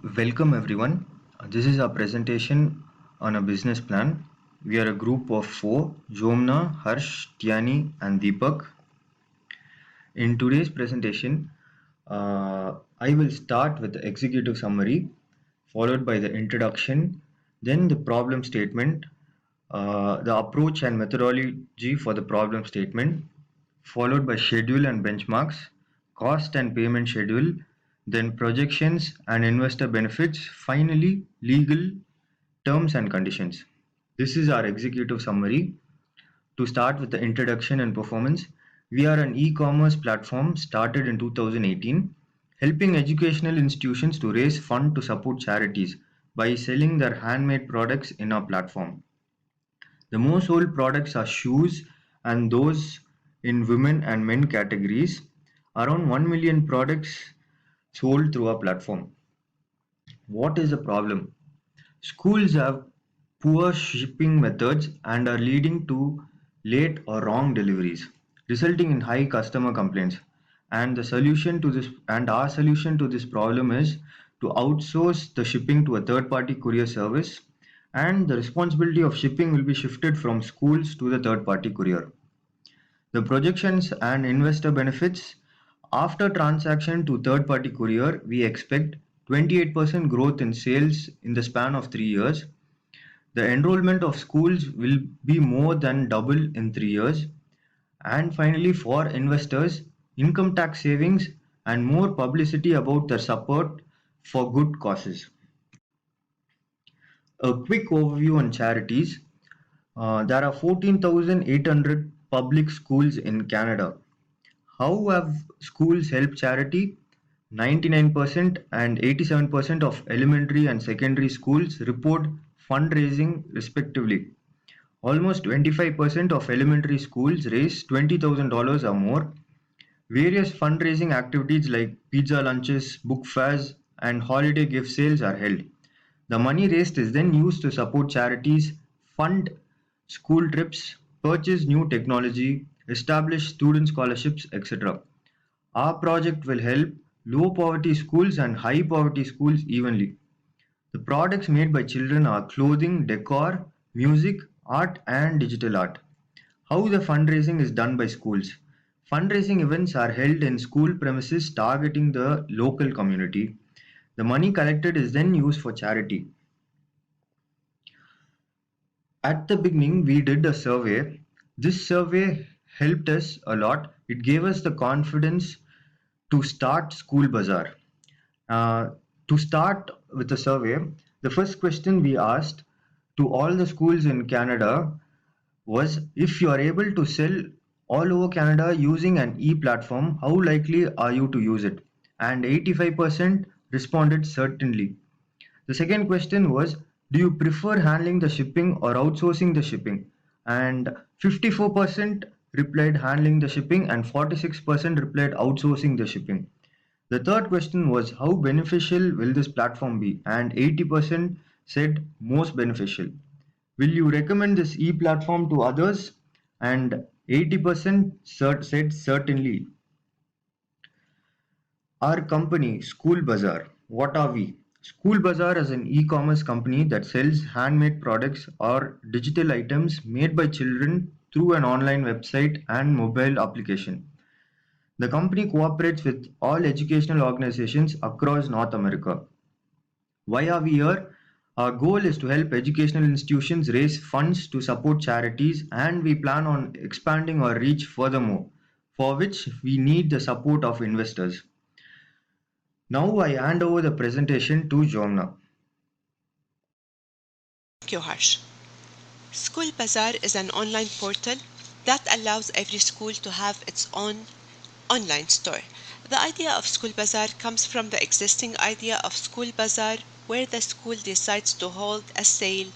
Welcome everyone. This is our presentation on a business plan. We are a group of four: Jomna, Harsh, Tiani, and Deepak. In today's presentation, I will start with the executive summary, followed by the introduction, then the problem statement, the approach and methodology for the problem statement, followed by schedule and benchmarks, cost and payment schedule, then projections and investor benefits, finally legal terms and conditions. This is our executive summary. To start with the introduction and performance, we are an e-commerce platform started in 2018, helping educational institutions to raise funds to support charities by selling their handmade products in our platform. The most sold products are shoes and those in women and men categories. Around 1 million products sold through our platform. What is the problem? Schools have poor shipping methods and are leading to late or wrong deliveries, resulting in high customer complaints. And our solution to this problem is to outsource the shipping to a third-party courier service, and the responsibility of shipping will be shifted from schools to the third-party courier. The projections and investor benefits: after transaction to third-party courier, we expect 28% growth in sales in the span of 3 years. The enrollment of schools will be more than double in 3 years. And finally, for investors, income tax savings and more publicity about their support for good causes. A quick overview on charities. There are 14,800 public schools in Canada. How have schools helped charity? 99% and 87% of elementary and secondary schools report fundraising respectively. Almost 25% of elementary schools raise $20,000 or more. Various fundraising activities like pizza lunches, book fairs, and holiday gift sales are held. The money raised is then used to support charities, fund school trips, purchase new technology, establish student scholarships, etc. Our project will help low poverty schools and high poverty schools evenly. The products made by children are clothing, decor, music, art, and digital art. How the fundraising is done by schools. Fundraising events are held in school premises targeting the local community. The money collected is then used for charity. At the beginning, we did a survey. This survey helped us a lot. It gave us the confidence to start School Bazaar. Uh, to start with the survey, the first question we asked to all the schools in Canada was, if you are able to sell all over Canada using an e-platform, how likely are you to use it? And 85% responded certainly. The second question was, do you prefer handling the shipping or outsourcing the shipping? And 54% replied handling the shipping and 46% replied outsourcing the shipping. The third question was, how beneficial will this platform be? And 80% said most beneficial. Will you recommend this e-platform to others? And 80% said certainly. Our company, School Bazaar, what are we? School Bazaar is an e-commerce company that sells handmade products or digital items made by children through an online website and mobile application. The company cooperates with all educational organizations across North America. Why are we here? Our goal is to help educational institutions raise funds to support charities, and we plan on expanding our reach furthermore, for which we need the support of investors. Now I hand over the presentation to Jomna. Thank you, Harsh. School Bazaar is an online portal that allows every school to have its own online store. The idea of School Bazaar comes from the existing idea of School Bazaar, where the school decides to hold a sale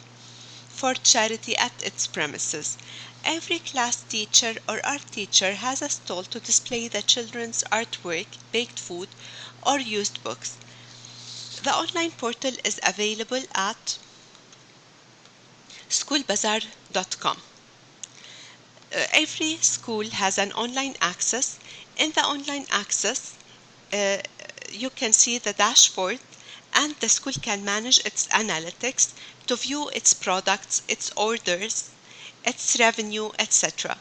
for charity at its premises. Every class teacher or art teacher has a stall to display the children's artwork, baked food, or used books. The online portal is available at schoolbazaar.com. Every school has an online access. In the online access, you can see the dashboard and the school can manage its analytics to view its products, its orders, its revenue, etc.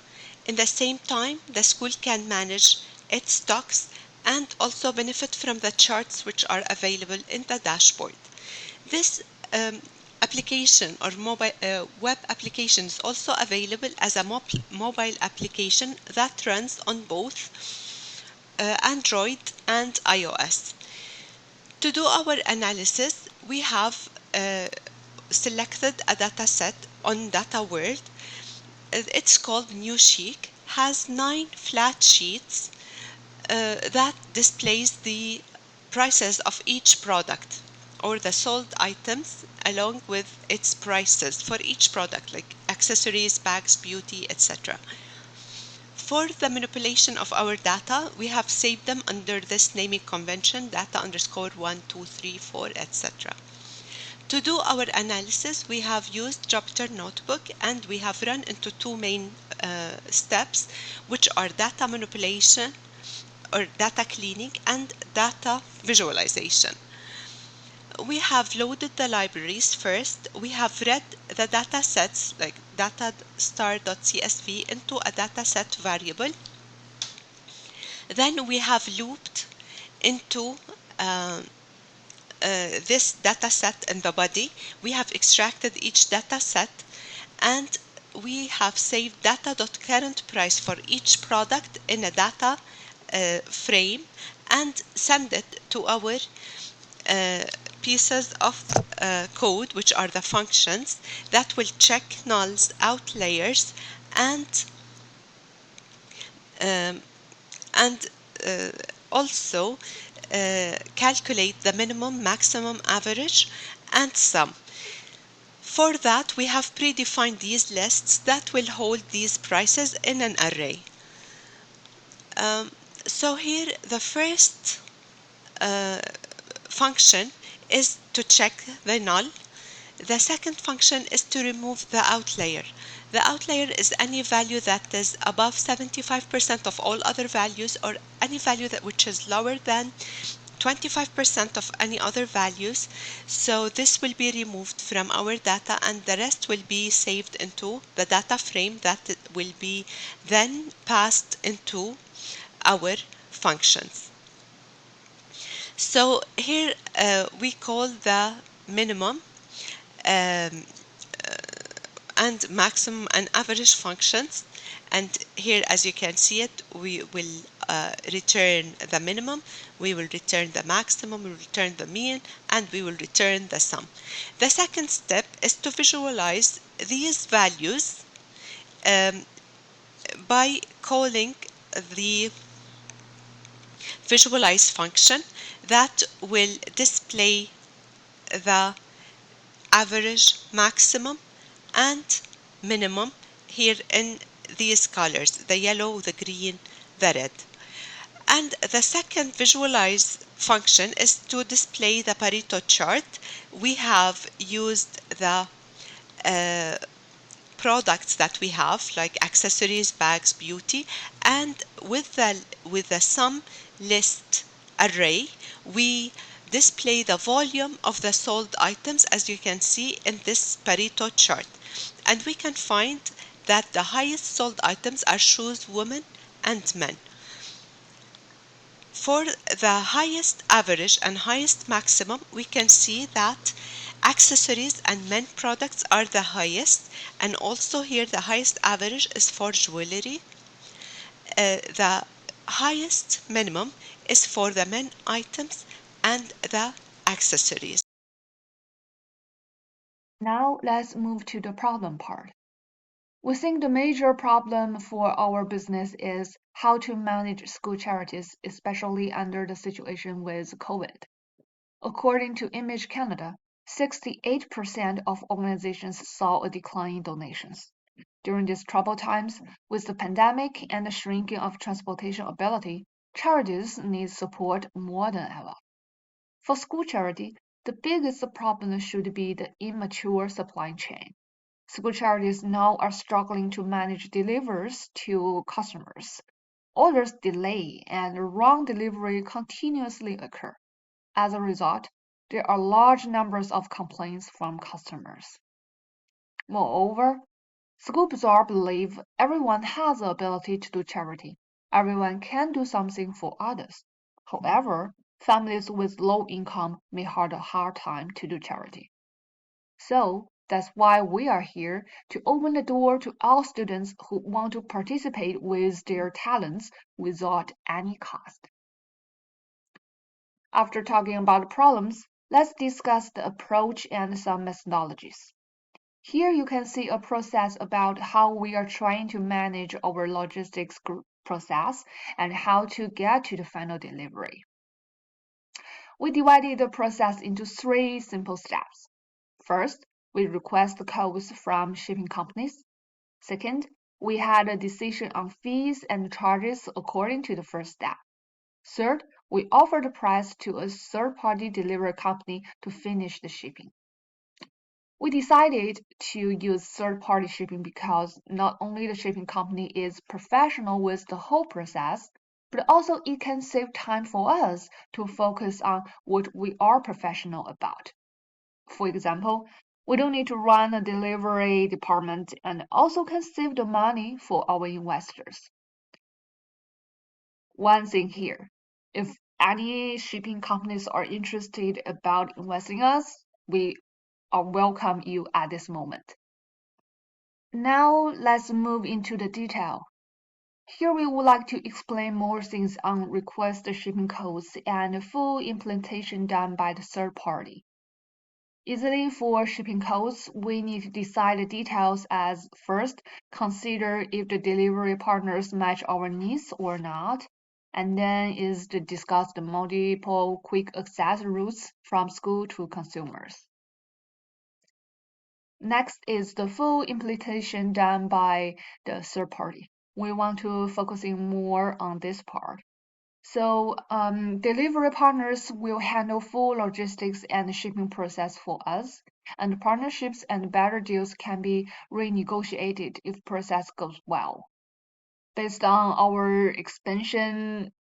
In the same time, the school can manage its stocks and also benefit from the charts which are available in the dashboard. This application or mobile web application is also available as a mobile application that runs on both Android and iOS. To do our analysis, we have selected a data set on Data World. It's called NewSheet, has 9 flat sheets that displays the prices of each product or the sold items along with its prices for each product like accessories, bags, beauty, etc. For the manipulation of our data, we have saved them under this naming convention, data underscore 1, 2, 3, 4, etc. To do our analysis, we have used Jupyter Notebook and we have run into two main steps, which are data manipulation or data cleaning and data visualization. We have loaded the libraries first. We have read the data sets like data.star.csv into a data set variable. Then we have looped into this data set in the body. We have extracted each data set and we have saved data.currentprice for each product in a data frame and send it to our pieces of code, which are the functions that will check nulls, outliers, and um, and also calculate the minimum, maximum, average, and sum. For that, we have predefined these lists that will hold these prices in an array. So here, the first function is to check the null. The second function is to remove the outlier. The outlier is any value that is above 75% of all other values or any value that which is lower than 25% of any other values. So this will be removed from our data and the rest will be saved into the data frame that will be then passed into our functions. So here we call the minimum um, and maximum and average functions, and here as you can see it, we will return the minimum, we will return the maximum, we will return the mean, and we will return the sum. The second step is to visualize these values by calling the visualize function that will display the average, maximum, and minimum here in these colors, the yellow, the green, the red. And the second visualize function is to display the Pareto chart. We have used the products that we have like accessories, bags, beauty, and with the sum list array, we display the volume of the sold items as you can see in this Pareto chart. And we can find that the highest sold items are shoes, women, and men. For the highest average and highest maximum, we can see that accessories and men products are the highest, and also here the highest average is for jewelry. The highest minimum is for the men items and the accessories. Now let's move to the problem part. We think the major problem for our business is how to manage school charities, especially under the situation with COVID. According to Image Canada, 68% of organizations saw a decline in donations. During these troubled times, with the pandemic and the shrinking of transportation ability, charities need support more than ever. For school charity, the biggest problem should be the immature supply chain. School charities now are struggling to manage deliveries to customers. Orders delay and wrong delivery continuously occur. As a result, there are large numbers of complaints from customers. Moreover, School Bazaar believe everyone has the ability to do charity. Everyone can do something for others. However, families with low income may have a hard time to do charity. So that's why we are here to open the door to all students who want to participate with their talents without any cost. After talking about the problems, let's discuss the approach and some methodologies. Here you can see a process about how we are trying to manage our logistics process and how to get to the final delivery. We divided the process into 3 simple steps. First, we request the codes from shipping companies. Second, we had a decision on fees and charges according to the first step. Third, we offered the price to a third-party delivery company to finish the shipping. We decided to use third-party shipping because not only the shipping company is professional with the whole process, but also it can save time for us to focus on what we are professional about. For example, we don't need to run a delivery department and also can save the money for our investors. One thing here, if any shipping companies are interested about investing us, we welcome you at this moment. Now let's move into the detail. Here we would like to explain more things on request shipping codes and full implementation done by the third party. Easily for shipping codes, we need to decide the details as first, consider if the delivery partners match our needs or not, and then is to discuss the multiple quick access routes from school to consumers. Next is the full implementation done by the third party. We want to focusing more on this part. So delivery partners will handle full logistics and shipping process for us, and partnerships and better deals can be renegotiated if process goes well. Based on our expansion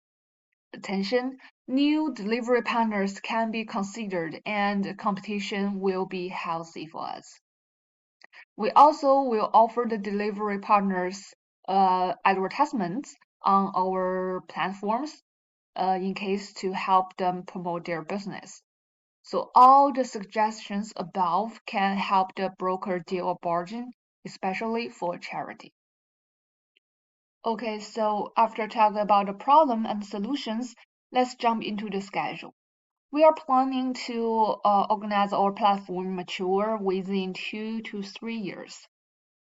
attention, new delivery partners can be considered and competition will be healthy for us. We also will offer the delivery partners advertisements on our platforms in case to help them promote their business. So all the suggestions above can help the broker deal a bargain, especially for charity. Okay, so after talking about the problem and solutions, let's jump into the schedule. We are planning to organize our platform mature within 2 to 3 years.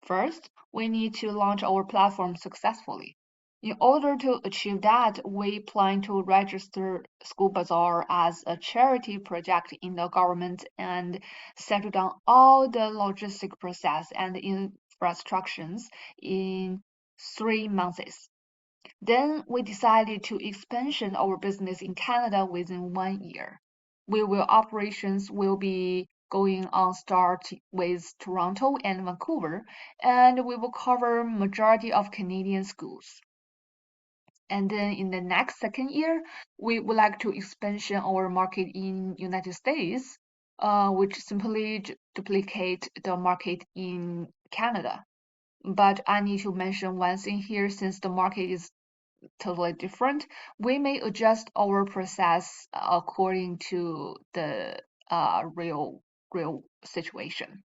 First, we need to launch our platform successfully. In order to achieve that, we plan to register School Bazaar as a charity project in the government and settle down all the logistic process and infrastructures in 3 months. Then we decided to expansion our business in Canada within 1 year. Operations will be going on start with Toronto and Vancouver, and we will cover majority of Canadian schools. And then in the next second year, we would like to expansion our market in United States, which simply duplicate the market in Canada. But I need to mention one thing here, since the market is totally different, we may adjust our process according to the real situation.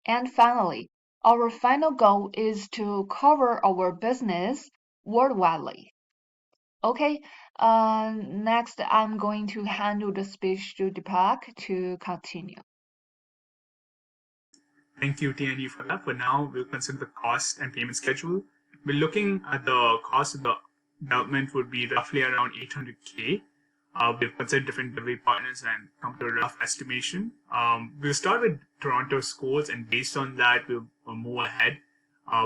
And finally, our final goal is to cover our business worldwide. Okay, next I'm going to handle the speech to Deepak to continue. Thank you, TND, for that. For now, we'll consider the cost and payment schedule. We're looking at the cost of the development would be roughly around 800K. We've considered different delivery partners and come to a rough estimation. We'll start with Toronto schools, and based on that, we'll move ahead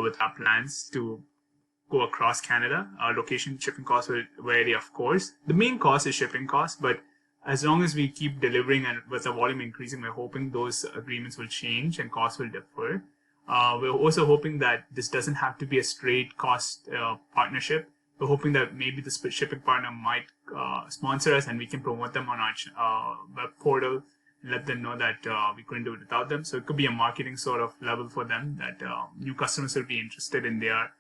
with our plans to go across Canada. Our location shipping costs will vary, of course. The main cost is shipping costs, but as long as we keep delivering and with the volume increasing, we're hoping those agreements will change and costs will differ. We're also hoping that this doesn't have to be a straight cost partnership. We're hoping that maybe the shipping partner might sponsor us and we can promote them on our web portal and let them know that we couldn't do it without them. So it could be a marketing sort of level for them that new customers will be interested in their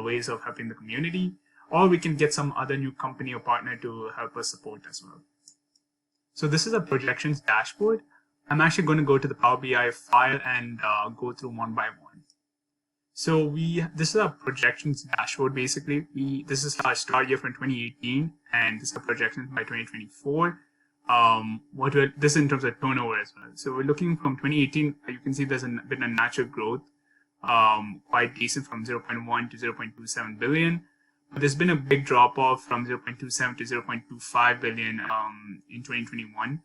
ways of helping the community. Or we can get some other new company or partner to help us support as well. So this is a projections dashboard. I'm actually going to go to the Power BI file and go through one by one. So this is our projections dashboard basically. This is our start year from 2018 and this is our projections by 2024. This is in terms of turnover as well. So we're looking from 2018, you can see there's been a natural growth, quite decent from 0.1 to 0.27 billion. But there's been a big drop off from 0.27 to 0.25 billion in 2021.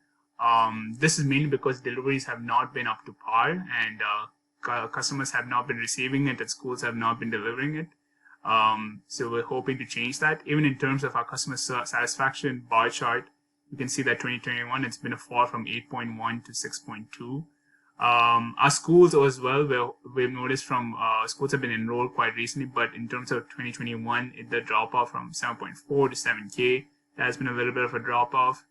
This is mainly because deliveries have not been up to par and customers have not been receiving it and schools have not been delivering it. So we're hoping to change that. Even in terms of our customer satisfaction bar chart, you can see that 2021, it's been a fall from 8.1 to 6.2. Our schools as well, we've noticed from schools have been enrolled quite recently, but in terms of 2021, the drop off from 7.4 to 7K, there has been a little bit of a drop off.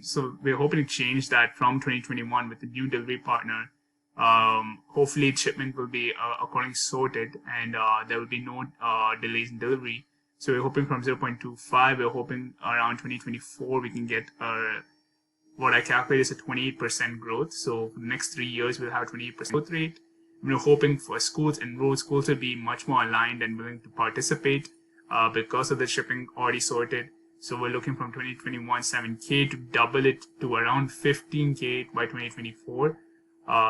So we're hoping to change that from 2021 with the new delivery partner. Hopefully shipment will be accordingly sorted and there will be no delays in delivery. So we're hoping from 0.25, we're hoping around 2024 we can get what I calculate is a 28% growth. So for the next 3 years we'll have 28% growth rate. We're hoping for enrolled schools to be much more aligned and willing to participate because of the shipping already sorted. So we're looking from 2021 7K to double it to around 15K by 2024.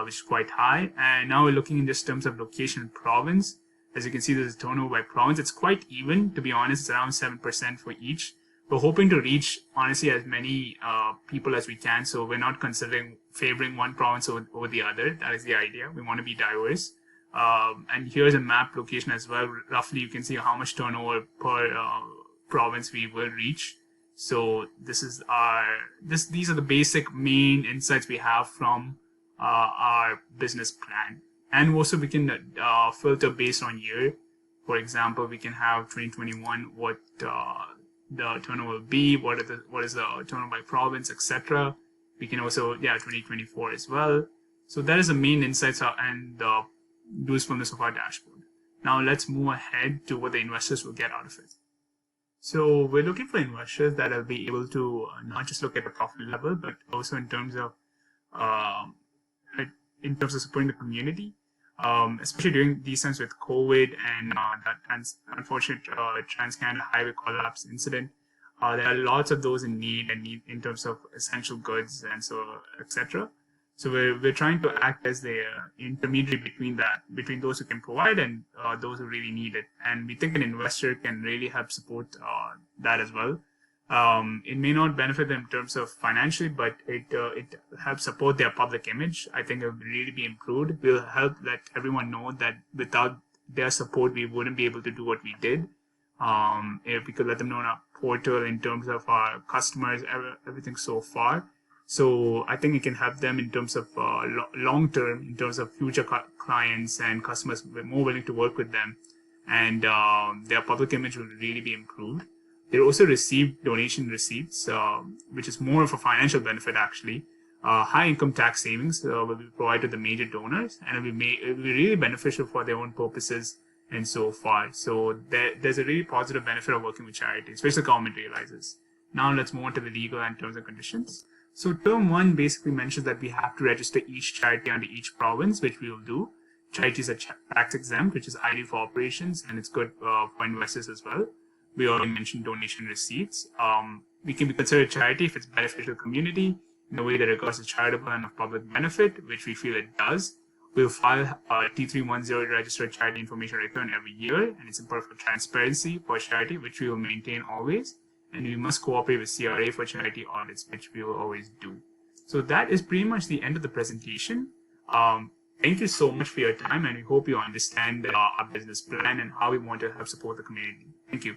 Which is quite high. And now we're looking in just terms of location and province. As you can see, there's a turnover by province. It's quite even, to be honest. It's around 7% for each. We're hoping to reach, honestly, as many people as we can. So we're not considering favoring one province over the other. That is the idea. We want to be diverse. And here's a map location as well. Roughly, you can see how much turnover per province we will reach. So these are the basic main insights we have from our business plan. And also we can filter based on year. For example, we can have 2021 what the turnover will be, what is the turnover by province, etc. We can also 2024 as well. So that is the main insights and the usefulness of our dashboard. Now let's move ahead to what the investors will get out of it. So we're looking for investors that will be able to not just look at the profit level, but also in terms of supporting the community, especially during these times with COVID and that unfortunate Trans-Canada Highway collapse incident. There are lots of those in need in terms of essential goods and so etc. So we're trying to act as the intermediary between those who can provide and those who really need it. And we think an investor can really help support that as well. It may not benefit them in terms of financially, but it helps support their public image. I think it will really be improved. We'll help let everyone know that without their support, we wouldn't be able to do what we did. If we could let them know on our portal in terms of our customers, everything so far. So I think it can help them in terms of long term, in terms of future clients and customers more willing to work with them, and their public image will really be improved. They also receive donation receipts, which is more of a financial benefit actually. High income tax savings will be provided to the major donors, and it will be really beneficial for their own purposes and so far. So there's a really positive benefit of working with charities, which the government realizes. Now let's move on to the legal and terms and conditions. So term 1 basically mentions that we have to register each charity under each province, which we will do. Charities are tax exempt, which is ideal for operations, and it's good for investors as well. We already mentioned donation receipts. We can be considered a charity if it's beneficial to the community in a way that regards as charitable and of public benefit, which we feel it does. We'll file a T310 registered charity information return every year, and it's important for transparency for charity, which we will maintain always. And we must cooperate with CRA for charity audits, which we will always do. So that is pretty much the end of the presentation. Thank you so much for your time, and we hope you understand our business plan and how we want to help support the community. Thank you.